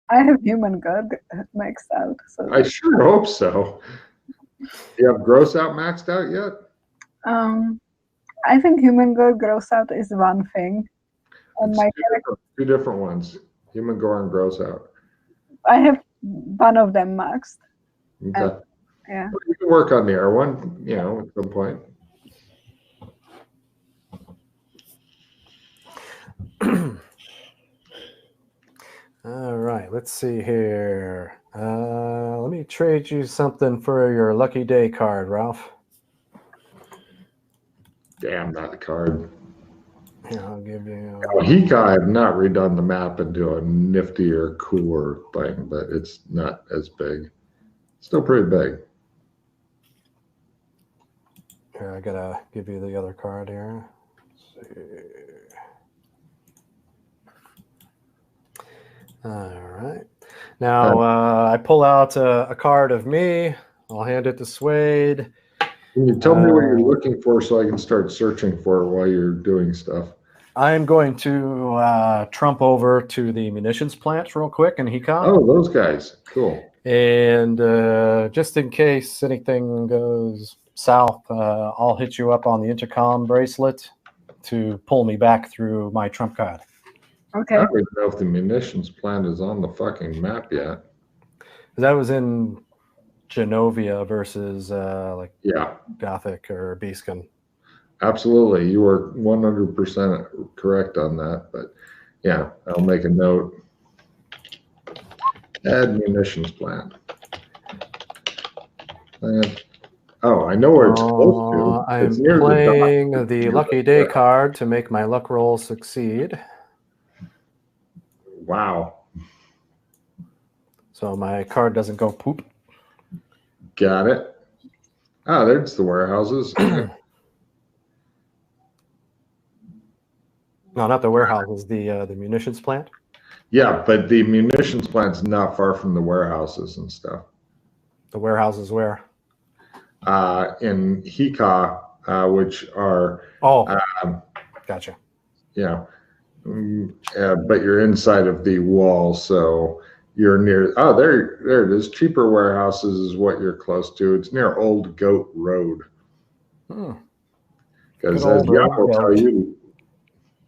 I have human good maxed out. So I sure hope so. You have gross out maxed out yet? um, I think human good gross out is one thing, and It's my character, two different ones. Human gore and gross out. I have one of them maxed, and Okay. yeah. Well, you can work on the air one, at some point. All right, let's see here. Let me trade you something for your lucky day card, Ralph. Damn, not the card. Here, I'll give you. I have not redone the map into a niftier, cooler thing, but it's not as big. Still pretty big. Here, I gotta give you the other card here. Let's see. All right. Now I pull out a card of me. I'll hand it to Suede. Can you tell me what you're looking for so I can start searching for it while you're doing stuff? I'm going to trump over to the munitions plant real quick in Hikon. Oh, those guys. Cool. And just in case anything goes south, I'll hit you up on the intercom bracelet to pull me back through my trump card. Okay. I don't even know if the munitions plant is on the fucking map yet. That was in Genovia versus Gothic or Beacon. Absolutely. You were 100% correct on that. But yeah, I'll make a note. Add munitions plant. Oh, I know where it's close to. I'm playing the lucky day card to make my luck roll succeed. Wow. So my card doesn't go poop. Got it. Ah, there's the warehouses. No, not the warehouses, the munitions plant. Yeah, but the munitions plant's not far from the warehouses and stuff. The warehouses where? In Hika, which are... Gotcha. Yeah. But you're inside of the wall, so you're near... Oh, there it is. Cheaper warehouses is what you're close to. It's near Old Goat Road. Because as Jan will tell you,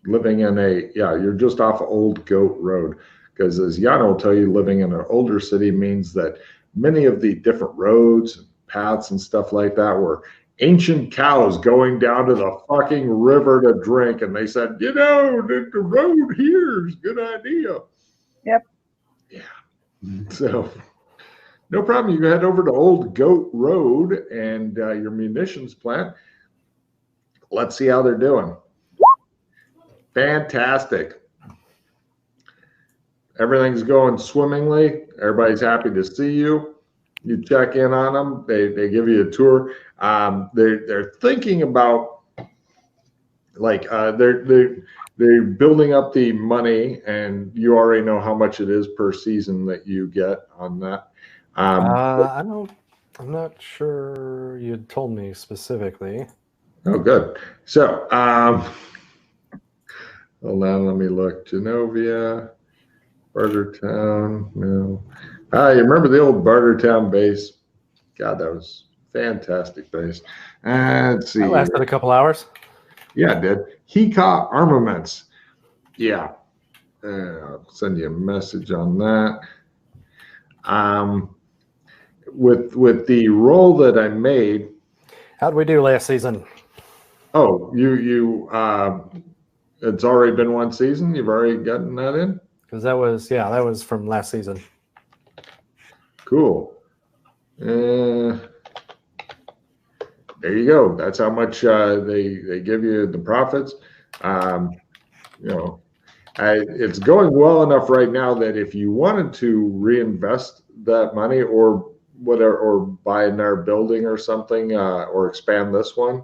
living in you're just off Old Goat Road. Because as Jan will tell you, living in an older city means that many of the different roads and paths and stuff like that were ancient cows going down to the fucking river to drink. And they said, the road here is a good idea. Yep. Yeah. So no problem. You can head over to Old Goat Road and your munitions plant. Let's see how they're doing. Fantastic. Everything's going swimmingly. Everybody's happy to see you. You check in on them. They give you a tour. They're thinking about they're building up the money, and you already know how much it is per season that you get on that. I'm not sure you told me specifically. Oh, good. So, hold on, let me look. Genovia, Bartertown, no. You remember the old Bartertown base? God, that was fantastic base. Let's see. That lasted a couple hours. Yeah, it did. Hika Armaments. Yeah. I'll send you a message on that. With the roll that I made. How'd we do last season? Oh, you it's already been one season. You've already gotten that in? Because that was from last season. Cool. There you go. That's how much they give you the profits. It's going well enough right now that if you wanted to reinvest that money or whatever, or buy another building or something, or expand this one,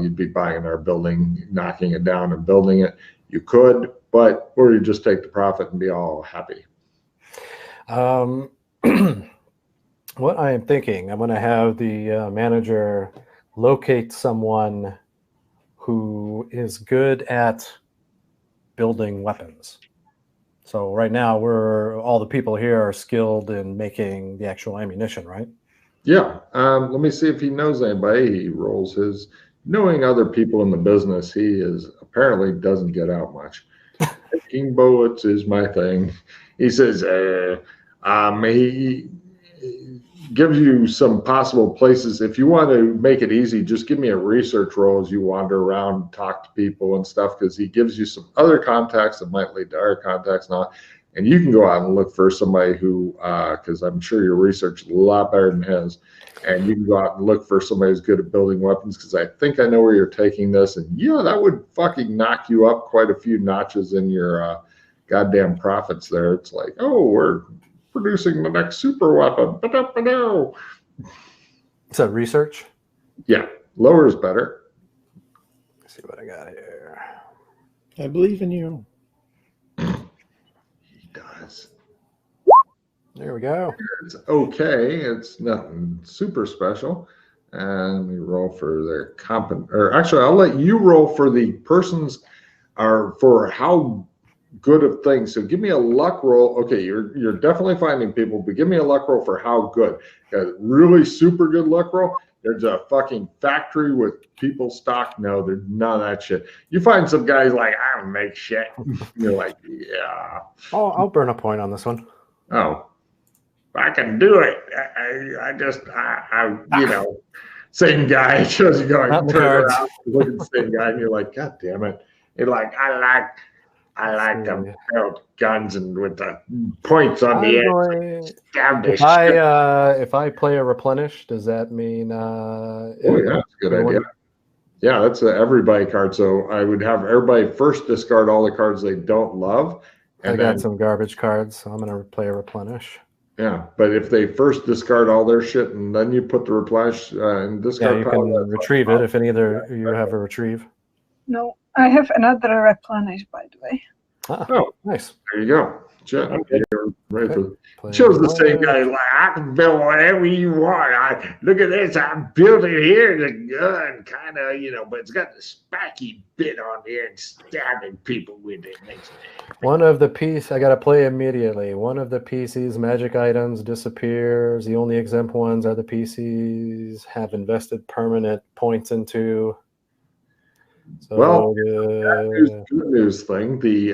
you'd be buying another building, knocking it down and building it. You could, or you just take the profit and be all happy. What I am thinking, I'm going to have the manager locate someone who is good at building weapons. So right now, all the people here are skilled in making the actual ammunition, right? Yeah. Let me see if he knows anybody. He rolls his knowing other people in the business. He is apparently doesn't get out much. Making bullets is my thing. He says, he gives you some possible places. If you want to make it easy, just give me a research roll as you wander around, talk to people and stuff, because he gives you some other contacts that might lead to our contacts now. And you can go out and look for somebody who, because I'm sure your research is a lot better than his, and you can go out and look for somebody who's good at building weapons, because I think I know where you're taking this. And yeah, that would fucking knock you up quite a few notches in your goddamn profits there. It's like, oh, we're producing the next super weapon. Ba-da-ba-da. Is that research? Yeah, lower is better. Let's see what I got here. I believe in you. He does. There we go. It's okay. It's nothing super special. And we roll for their or actually, I'll let you roll for the person's, or for how good of things. So give me a luck roll. Okay, you're definitely finding people, but give me a luck roll for how good. A really super good luck roll. There's a fucking factory with people stocked. No, there's none of that shit. You find some guys like, I don't make shit. You're like, yeah. Oh, I'll burn a point on this one. Oh, I can do it. I you know, same guy. Shows you going, Not the turn cards. around, look at the same guy, and you're like, God damn it. You're like, I like to build guns and with the points on the edge. Stab the shit. If I play a replenish, does that mean? Oh yeah, that's a good idea. Yeah, that's an everybody card. So I would have everybody first discard all the cards they don't love. And I got some garbage cards, so I'm going to play a replenish. Yeah, but if they first discard all their shit and then you put the replenish and discard, you can retrieve it if any other you have a retrieve. No, I have another replenish, by the way. Oh, nice. There you go. Shows the same guy like, I can build whatever you want. Look at this. I'm building here the gun, kind of, you know, but it's got the spiky bit on the end, stabbing people with it. One of the piece I got to play immediately. One of the PC's magic items disappears. The only exempt ones are the PCs have invested permanent points into. So well, good news thing. The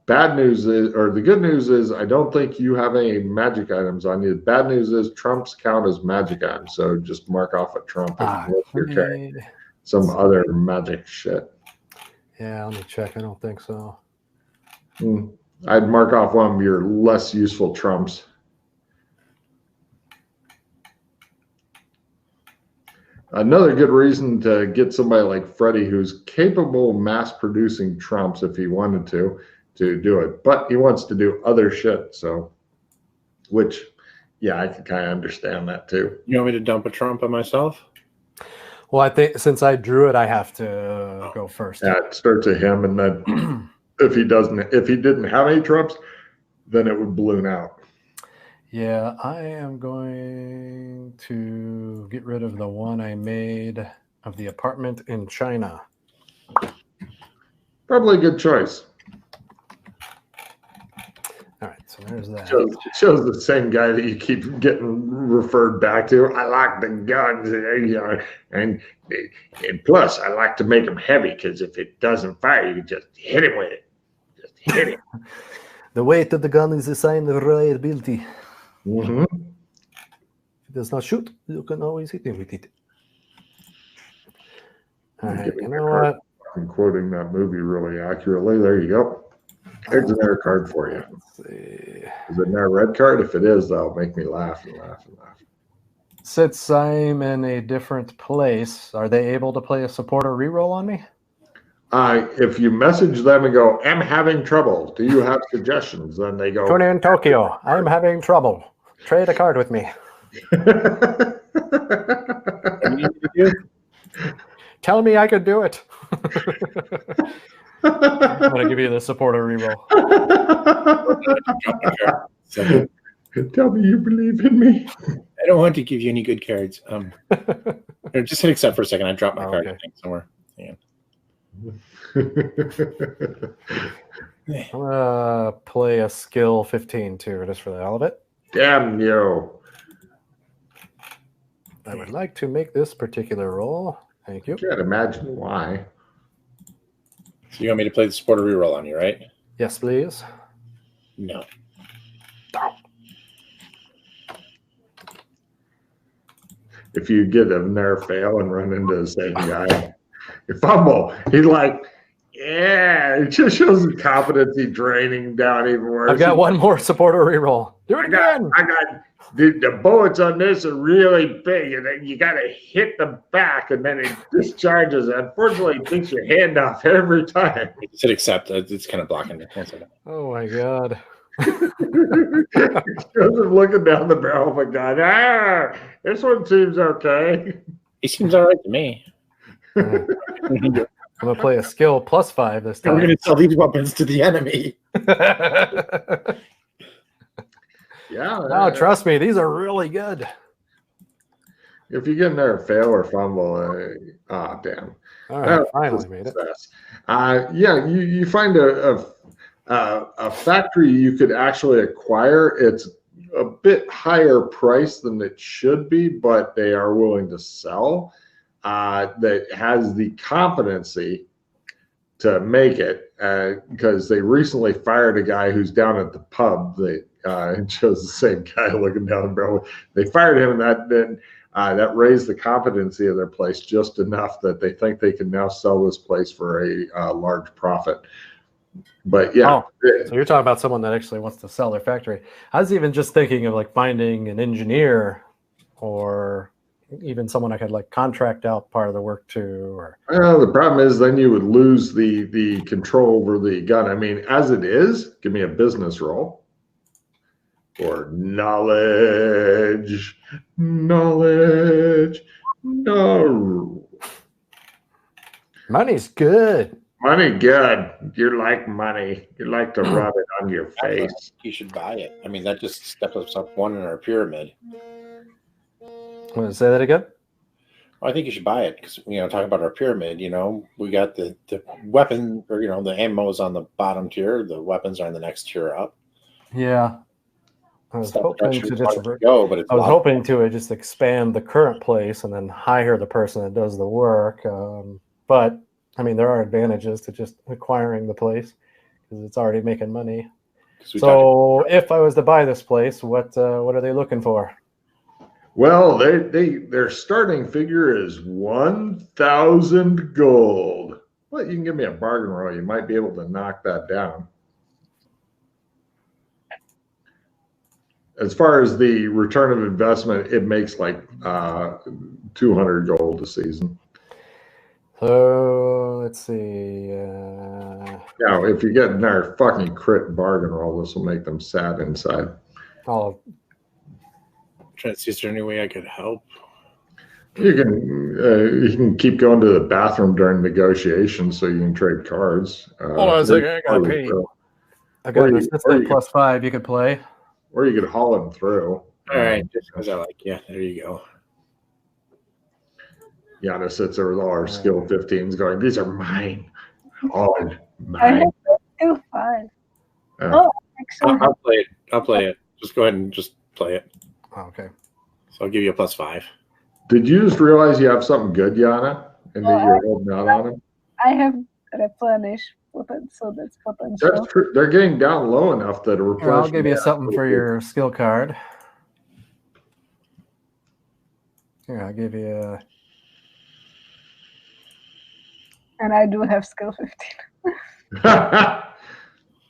bad news is, or the good news is, I don't think you have any magic items on you. The bad news is trumps count as magic items, so just mark off a trump and you're carrying some other magic shit. Yeah, let me check. I don't think so. I'd mark off one of your less useful trumps. Another good reason to get somebody like Freddie, who's capable of mass producing trumps if he wanted to do it, but he wants to do other shit. So, which, yeah, I can kind of understand that too. You want me to dump a trump on myself? Well, I think since I drew it, I have to go first. Yeah, it starts at him, and then if he didn't have any trumps, then it would balloon out. Yeah, I am going to get rid of the one I made of the apartment in China. Probably a good choice. All right, so there's that. Shows the same guy that you keep getting referred back to. I like the guns, you know, and plus I like to make them heavy because if it doesn't fire, you can just hit him with it. Just hit him. The weight of the gun is a sign of reliability. Mm-hmm. If it does not shoot, you can always hit him with it. All right, you know what? I'm quoting that movie really accurately. There you go. Here's another card for you. Let's see. Is it a red card? If it is, that'll make me laugh and laugh and laugh. Since I'm in a different place, are they able to play a support or reroll on me? If you message them and go, I'm having trouble, do you have suggestions? Then they go, Tony in Tokyo, I'm having trouble. Trade a card with me. Tell me I could do it. I'm going to give you the support or reroll. Tell me you believe in me. I don't want to give you any good cards. Just hit accept for a second. I dropped my card, I think, somewhere. Yeah. I'm gonna play a skill 15 too, just for the hell of it. Damn you. I would like to make this particular roll. Thank you. Can't imagine why. So you want me to play the supporter reroll on you, right? Yes, please. No. If you get a nerf fail and run into the same guy, you fumble. He's like, yeah, it just shows the competency draining down even worse. I've got one more supporter reroll. Do it again. I got the bullets on this are really big, and then you got to hit the back, and then it discharges. Unfortunately, it takes your hand off every time. It said accept. It's kind of blocking it. Oh my god. Joseph looking down the barrel of a gun. Ah, this one seems okay. He seems all right to me. I'm gonna play a skill +5 this time. We're going to sell these weapons to the enemy. Yeah. No, trust me, these are really good. If you get in there, fail or fumble, damn. All right, finally made it. Yeah, you find a factory you could actually acquire. It's a bit higher price than it should be, but they are willing to sell. That has the competency to make it, because they recently fired a guy who's down at the pub. It shows the same guy looking down the barrel. They fired him, and that raised the competency of their place just enough that they think they can now sell this place for a large profit. But yeah. Oh, so you're talking about someone that actually wants to sell their factory. I was even just thinking of like finding an engineer or even someone I could like contract out part of the work to. Or the problem is then you would lose the control over the gun. I mean, as it is, give me a business roll. Or knowledge. No. Money's good. Money good. You like money. You like to rub it on your face. You should buy it. I mean, that just steps us up one in our pyramid. Want to say that again? Well, I think you should buy it because, talk about our pyramid, we got the weapon or, the ammo is on the bottom tier. The weapons are in the next tier up. Yeah. I was hoping to just just expand the current place and then hire the person that does the work. But I mean, there are advantages to just acquiring the place because it's already making money. So, if I was to buy this place, what are they looking for? Well, their starting figure is 1,000 gold. Well, you can give me a bargain roll. You might be able to knock that down. As far as the return of investment, it makes like 200 gold a season. So let's see. Now, if you get in our fucking crit bargain roll, this will make them sad inside. I'll try to see if there's any way I could help. You can keep going to the bathroom during negotiations, so you can trade cards. Hold on a second, I gotta pee. I got an assistant +5 you could play. Or you could haul them through. All right, just because I like, there you go. Yana sits there with all our skill 15s going, these are mine. All mine. I have skill 5. I'll play it. I'll play it. Just go ahead and just play it. Oh, okay. So I'll give you a +5. Did you just realize you have something good, Yana? And that you're holding out on them? I have replenished, so that's potential. That's true. They're getting down low enough that a replenish. I'll give you something for your skill card. Here, I'll give you a... And I do have skill 15.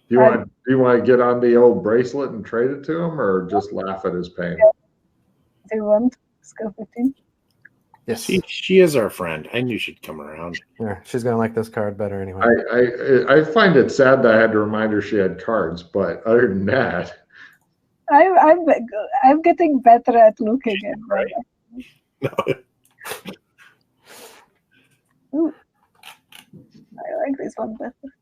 Do you want to get on the old bracelet and trade it to him, or just laugh at his pain? Do you want skill 15? Yes. She is our friend. I knew she'd come around. Yeah, she's gonna like this card better anyway. I find it sad that I had to remind her she had cards, but other than that, I'm getting better at looking at right. Ooh, I like this one better.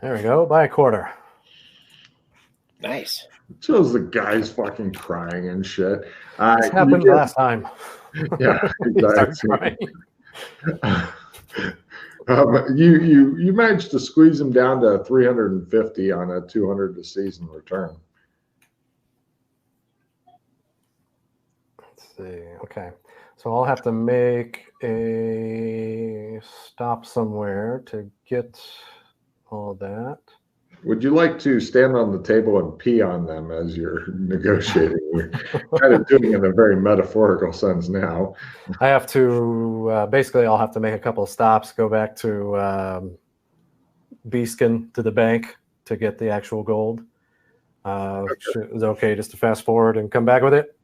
There we go. Buy a quarter. Nice. it shows the guy's fucking crying and shit. This happened last time. Yeah, exactly. You managed to squeeze him down to 350 on a 200 a season return. Let's see. Okay. So I'll have to make a stop somewhere to get all that. Would you like to stand on the table and pee on them as you're negotiating? You're kind of doing it in a very metaphorical sense now. I have to basically I'll have to make a couple of stops, go back to Beeskin to the bank to get the actual gold. Is it okay just to fast forward and come back with it?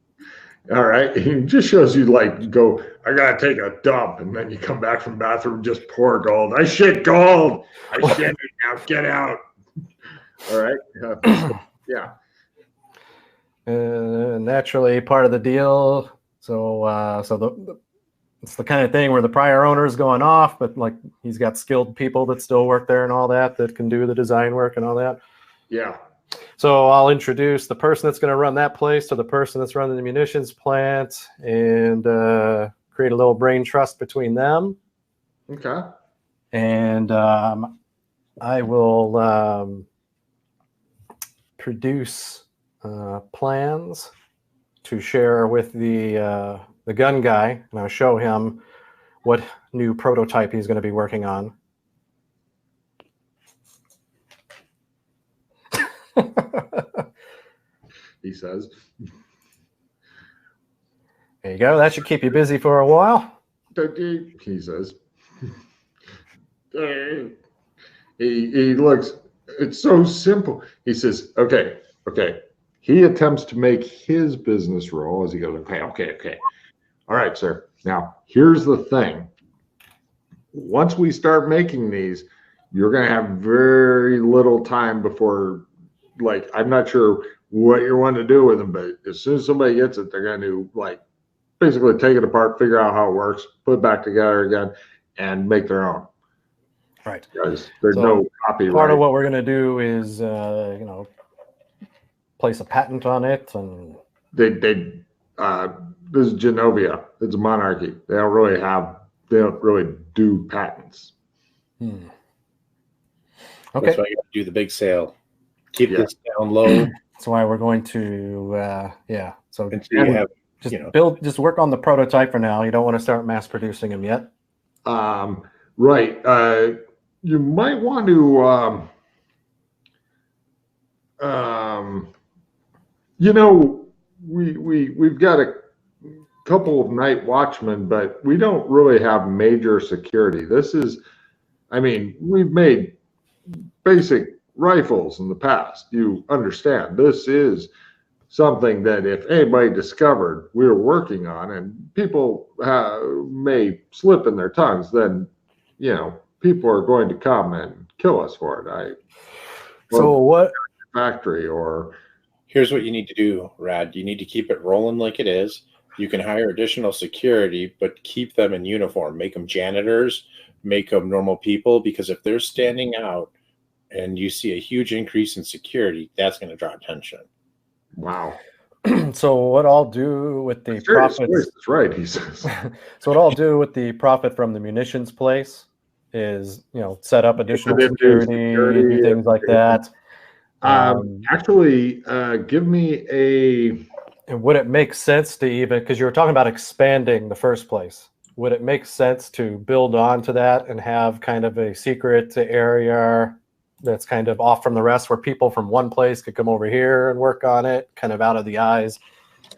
All right. It just shows you like go, I gotta take a dump, and then you come back from the bathroom, just pour gold. I shit gold. I shit it now. Get out. All right. Yeah. Naturally, part of the deal. So it's the kind of thing where the prior owner is going off, but like he's got skilled people that still work there and all that can do the design work and all that. Yeah. So I'll introduce the person that's going to run that place to the person that's running the munitions plant and create a little brain trust between them. Okay. And I will produce plans to share with the gun guy, and I'll show him what new prototype he's going to be working on. He says. There you go. That should keep you busy for a while. He says. He looks, it's so simple. He says, okay. He attempts to make his business roll as he goes, okay. All right, sir. Now, here's the thing. Once we start making these, you're going to have very little time before, like, I'm not sure what you want to do with them, but as soon as somebody gets it, they're going to, like, basically take it apart, figure out how it works, put it back together again, and make their own. Right. Because there's no copyright. Part of what we're going to do is, place a patent on it, and this is Genovia. It's a monarchy. They don't really do patents. Okay. That's why you got to do the big sale. Keep this down low. That's why we're going to, So until you have, just work on the prototype for now. You don't want to start mass producing them yet. Right. You might want to, we've got a couple of night watchmen, but we don't really have major security. We've made basic rifles in the past. You understand, this is something that if anybody discovered we're working on, and people may slip in their tongues, then, people are going to come and kill us for it. Factory or here's what you need to do, Rad. You need to keep it rolling like it is. You can hire additional security, but keep them in uniform. Make them janitors, make them normal people, because if they're standing out and you see a huge increase in security, that's going to draw attention. Wow. So what I'll do with the profits, that's right, he says. So what I'll do with the profit from the munitions place is, set up additional security, do things like that. Actually, give me a. And would it make sense to even, because you were talking about expanding the first place, would it make sense to build on to that and have kind of a secret area that's kind of off from the rest, where people from one place could come over here and work on it, kind of out of the eyes?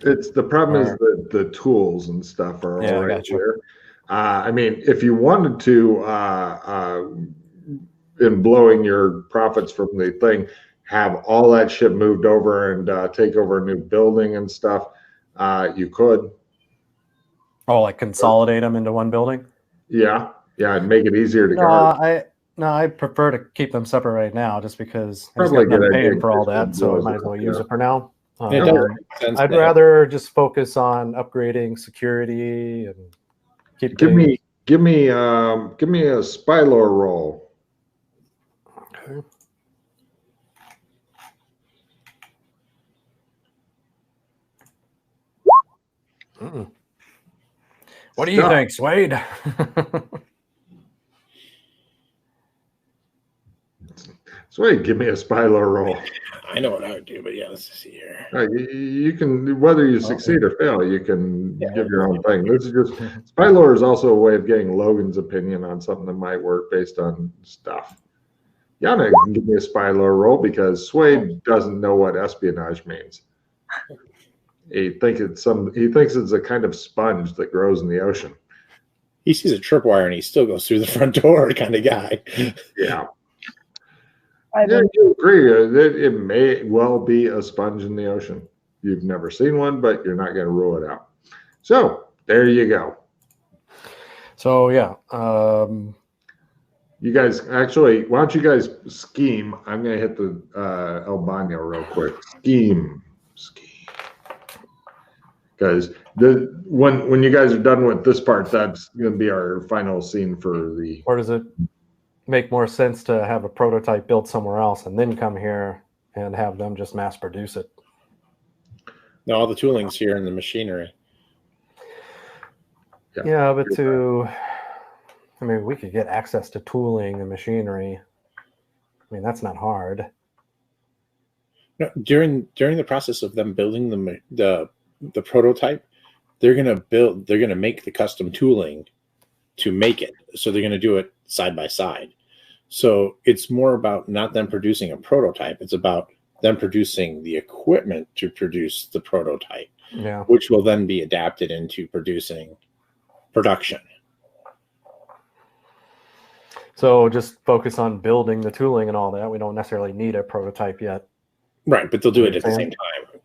It's the problem is that the tools and stuff are all right here. If you wanted to, in blowing your profits from the thing, have all that shit moved over and take over a new building and stuff, you could. Oh, like consolidate them into one building? Yeah, and make it easier to guard. I prefer to keep them separate right now, just because Probably I'm paying for all that, so I might as well use it for now. I'd rather just focus on upgrading security and keep. Give me a spy lore roll. Okay. What do you think, Swade? Swade, give me a spy lore roll. I know what I would do, but yeah, let's see here. You can, whether you succeed or fail, you can give your own thing. This is just, spy lore is also a way of getting Logan's opinion on something that might work based on stuff. Yana can give me a spy lore roll because Swade doesn't know what espionage means. He thinks it's a kind of sponge that grows in the ocean. He sees a tripwire and he still goes through the front door kind of guy. Yeah. Yeah, you agree that it may well be a sponge in the ocean. You've never seen one, but you're not going to rule it out. So there you go. So yeah, you guys why don't you guys scheme? I'm going to hit the El Baño real quick. Scheme, because when you guys are done with this part, that's going to be our final scene for the. Or does it make more sense to have a prototype built somewhere else and then come here and have them just mass produce it? No, all the tooling's here in the machinery. Yeah, but we could get access to tooling and machinery. I mean, that's not hard. No, during the process of them building the prototype, they're gonna make the custom tooling to make it. So they're gonna do it side by side. So it's more about not them producing a prototype. It's about them producing the equipment to produce the prototype, which will then be adapted into production. So just focus on building the tooling and all that. We don't necessarily need a prototype yet. Right, but they'll do it at the same time.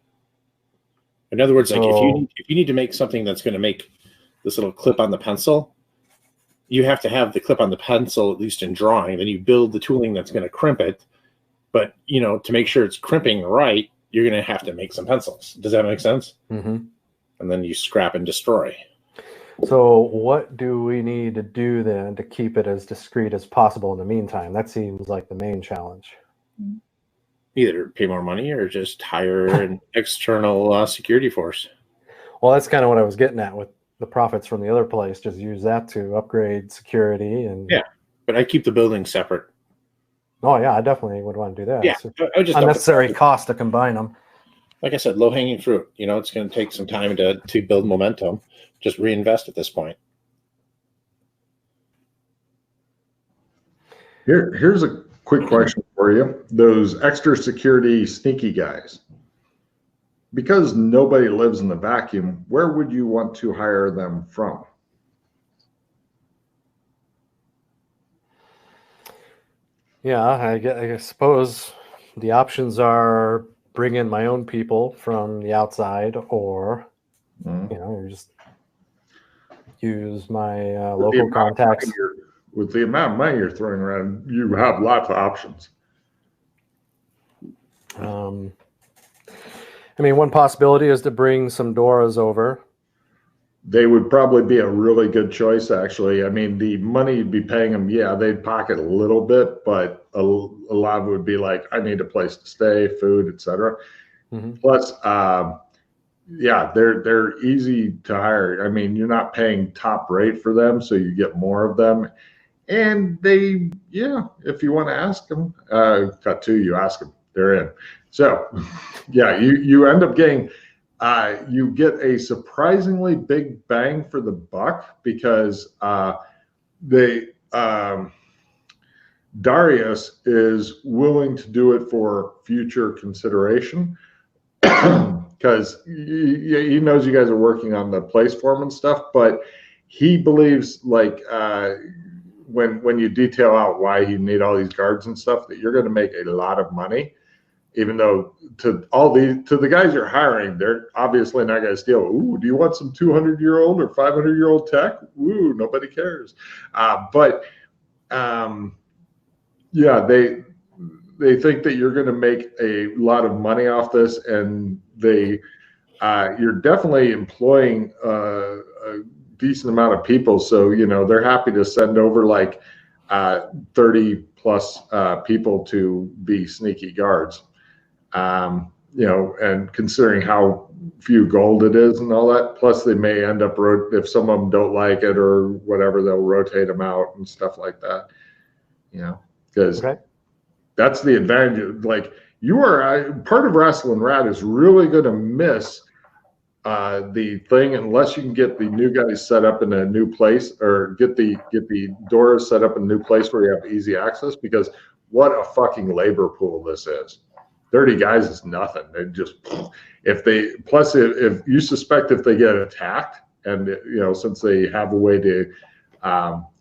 In other words, like if you need to make something that's going to make this little clip on the pencil, you have to have the clip on the pencil, at least in drawing. Then you build the tooling that's going to crimp it. But, to make sure it's crimping right, you're going to have to make some pencils. Does that make sense? Mm-hmm. And then you scrap and destroy. So what do we need to do then to keep it as discreet as possible in the meantime? That seems like the main challenge. Either pay more money or just hire an external security force. Well, that's kind of what I was getting at with the profits from the other place. Just use that to upgrade security. Yeah, but I keep the building separate. Oh, yeah, I definitely would want to do that. Yeah, it's just unnecessary cost to combine them. Like I said, low-hanging fruit. It's going to take some time to build momentum. Just reinvest at this point. Here's a quick question for you. Those extra security sneaky guys, because nobody lives in the vacuum, where would you want to hire them from? Yeah, I suppose the options are bring in my own people from the outside, or you just use my local contacts. With the amount of money you're throwing around, you have lots of options. One possibility is to bring some Doras over. They would probably be a really good choice, actually. The money you'd be paying them, they'd pocket a little bit, but a lot of it would be like, I need a place to stay, food, etc. Mm-hmm. Plus, they're easy to hire. You're not paying top rate for them, so you get more of them. And they, if you want to ask them, cut to, you ask them, they're in. So, you end up getting, you get a surprisingly big bang for the buck because Darius is willing to do it for future consideration because he knows you guys are working on the place form and stuff, but he believes when you detail out why you need all these guards and stuff, that you're going to make a lot of money, even though to the guys you're hiring, they're obviously not going to steal. Ooh, do you want some 200-year-old or 500-year-old tech? Ooh, nobody cares. They think that you're going to make a lot of money off this, and you're definitely employing a decent amount of people, so they're happy to send over 30 plus people to be sneaky guards. and considering how few gold it is and all that, plus they may end up, if some of them don't like it or whatever, they'll rotate them out and stuff like that, because that's the advantage. Like, part of Wrestling Rad is really going to miss the thing unless you can get the new guys set up in a new place, or get the doors set up in a new place where you have easy access, because what a fucking labor pool this is. 30 guys is nothing. They just, if you suspect if they get attacked, and since they have a way to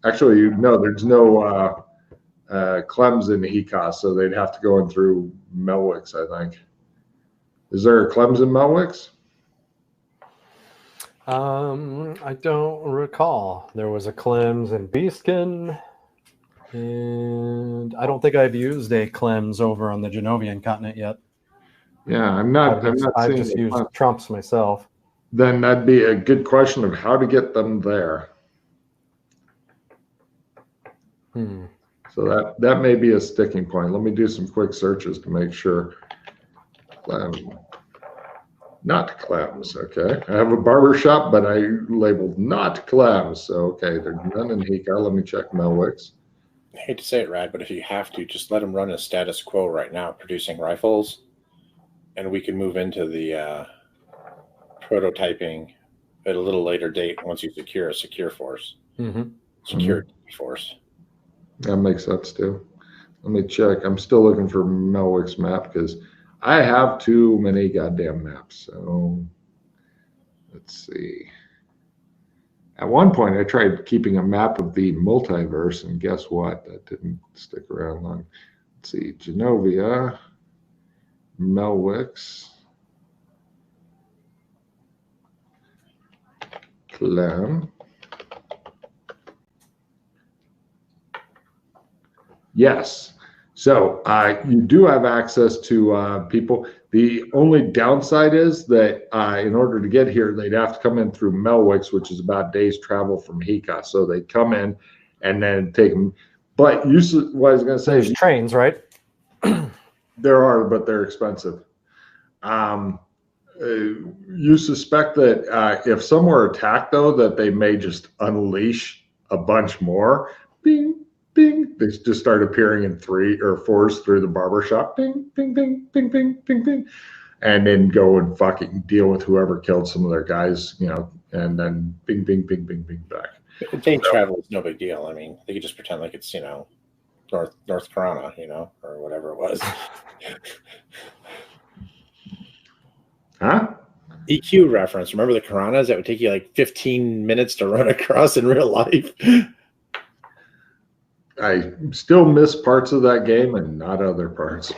actually, there's no Clems in Hecas, so they'd have to go in through Melwicks, I think. Is there a Clems in Melwicks? I don't recall. There was a Clems in Beastkin, and I don't think I've used a Clems over on the Genovian continent yet. Yeah, I've just used Trumps myself. Then that'd be a good question of how to get them there. So that may be a sticking point. Let me do some quick searches to make sure. Not Clems, okay. I have a barber shop, but I labeled not Clems. So, okay, there's none in Heka. Let me check Melwicks. I hate to say it, Rad, but if you have to, just let them run a status quo right now, producing rifles, and we can move into the prototyping at a little later date once you secure a secure force. Security force. That makes sense, too. Let me check. I'm still looking for Melwicks map because I have too many goddamn maps. So let's see. At one point, I tried keeping a map of the multiverse, and guess what? That didn't stick around long. Let's see. Genovia, Melwicks, Clem. Yes. So you do have access to people. The only downside is that in order to get here, they'd have to come in through Melwicks, which is about a day's travel from Heka. So they'd come in and then take them. But what I was going to say is trains, right? There are, but they're expensive. You suspect that if some were attacked, though, that they may just unleash a bunch more. Bing. Bing, they just start appearing in 3 or 4s through the barbershop. Bing, bing, bing, bing, bing, bing, bing. And then go and fucking deal with whoever killed some of their guys, and then bing, bing, bing, bing, bing back. Day travel is no big deal. I mean, they could just pretend like it's, North Corona, or whatever it was. Huh? EQ reference. Remember the Karanas that would take you like 15 minutes to run across in real life? I still miss parts of that game and not other parts.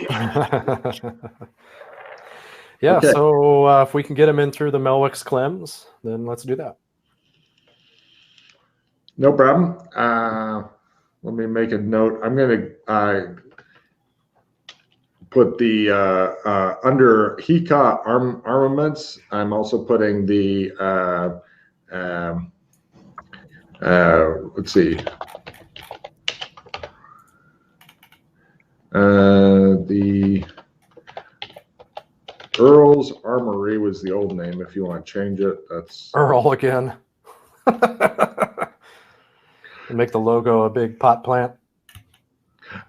Yeah, okay. So if we can get them in through the Melwicks Clems, then let's do that. No problem. Let me make a note. I'm going to put the under Heka armaments. I'm also putting the let's see. The Earl's Armory was the old name. If you want to change it, that's Earl again. Make the logo a big pot plant.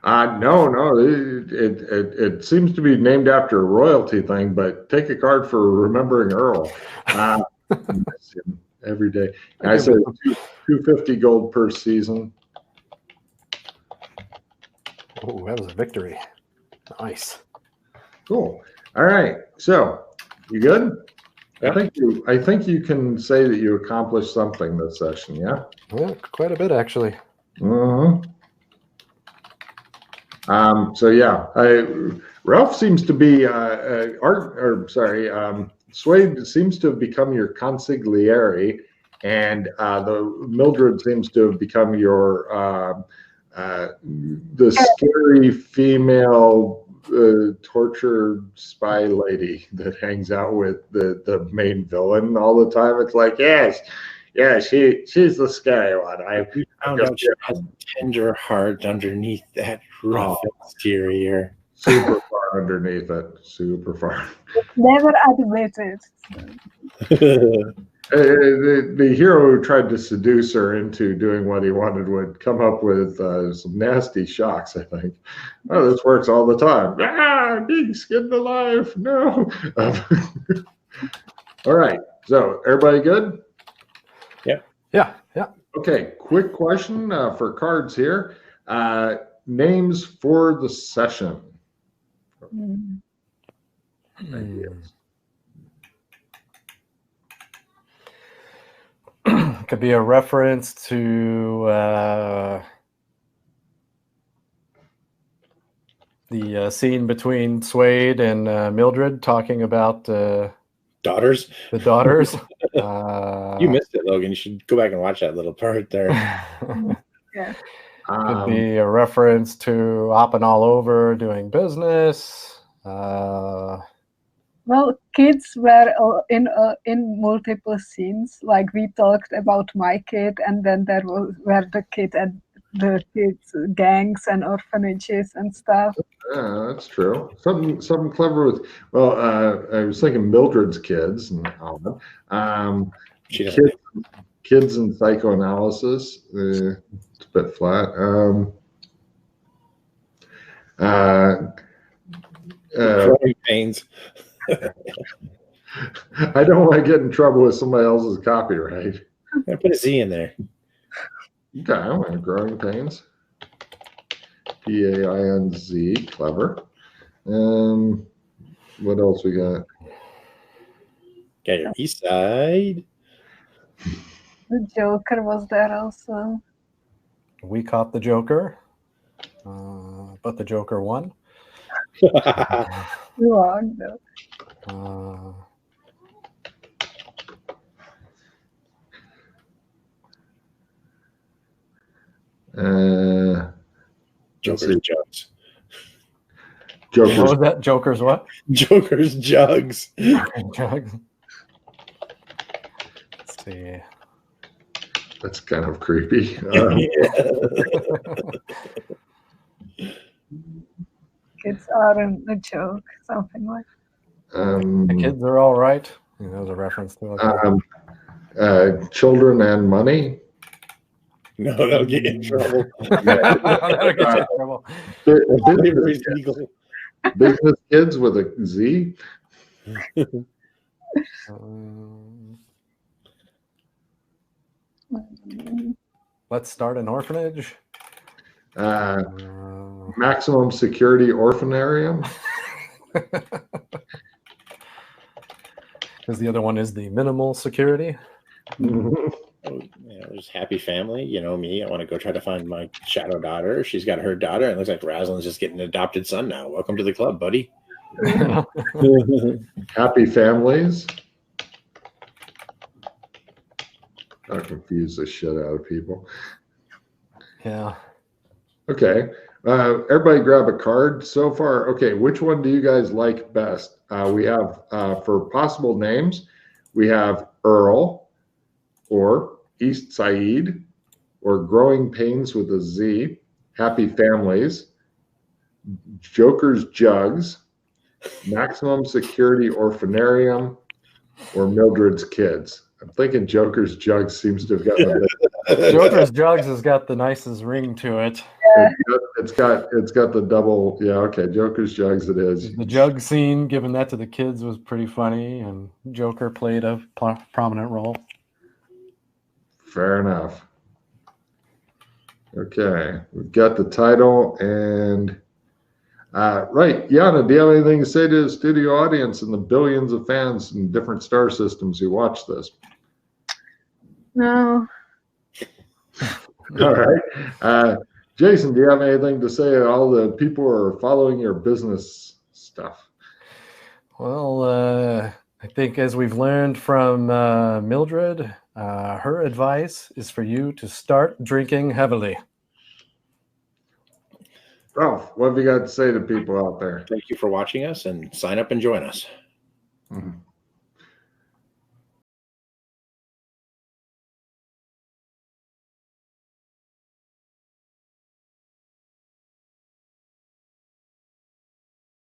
No. It seems to be named after a royalty thing, but take a card for remembering Earl. Every day. I said 250 gold per season. Oh, that was a victory. Nice. Cool. All right. So, you good? Yeah. I think you can say that you accomplished something this session, yeah? Yeah, quite a bit actually. So yeah, Ralph seems to be Suede seems to have become your consigliere, and the Mildred seems to have become your the scary female torture spy lady that hangs out with the main villain all the time. It's like, yes, she's the scary one. I found out she has a tender heart underneath that rough exterior. super far underneath it. Super far. Never admitted. The hero who tried to seduce her into doing what he wanted would come up with some nasty shocks, I think. Oh, this works all the time. Being skinned alive. No. All right. So, everybody good? Yeah. Okay. Quick question for cards here. Names for the session. Ideas. Could be a reference to the scene between Suede and Mildred talking about Daughters. the daughters. You missed it, Logan. You should go back and watch that little part there. Yeah. Could be a reference to Hopping All Over doing business. Well, kids were in multiple scenes. Like we talked about my kid, and then there were the kids gangs and orphanages and stuff. Yeah, that's true. Something clever with. Well, I was thinking Mildred's kids and all that. Kids and psychoanalysis. It's a bit flat. Growing pains. I don't want to get in trouble with somebody else's copyright. I put a Z in there. Okay, I want growing pains. PAINZ, clever. What else we got? Got your East Side. The Joker was there also. We caught the Joker, but the Joker won. Wrong though. Joker's Jugs. What was that? Joker's what? Joker's Jugs. Jugs. Let's see. That's kind of creepy. Kids aren't a joke, something like The kids are all right. There's a reference to it. Children and money. No, that'll get you in trouble. That'll get you in trouble. Business kids with a Z. Let's start an orphanage. Maximum security orphanarium. Because the other one is the minimal security. There's happy family. Me. I want to go try to find my shadow daughter. She's got her daughter, and it looks like Razlin's just getting an adopted son now. Welcome to the club, buddy. Happy families. I'll confuse the shit out of people. Yeah. Okay. Everybody grab a card so far. Okay, which one do you guys like best? We have, for possible names, we have Earl or East Said or Growing Pains with a Z, Happy Families, Joker's Jugs, Maximum Security Orphanarium, or Mildred's Kids. I'm thinking Joker's Jugs seems to have gotten a bit. Joker's Jugs has got the nicest ring to it. It's got the double. Yeah, okay. Joker's Jugs it is. The jug scene, giving that to the kids, was pretty funny, and Joker played a prominent role. Fair enough. Okay, we've got the title and right, Yana, do you have anything to say to the studio audience and the billions of fans in different star systems who watch this? no. All right. Jason, do you have anything to say to all the people who are following your business stuff? Well, I think as we've learned from Mildred, her advice is for you to start drinking heavily. Ralph, what have you got to say to people out there? Thank you for watching us, and sign up and join us. Mm-hmm.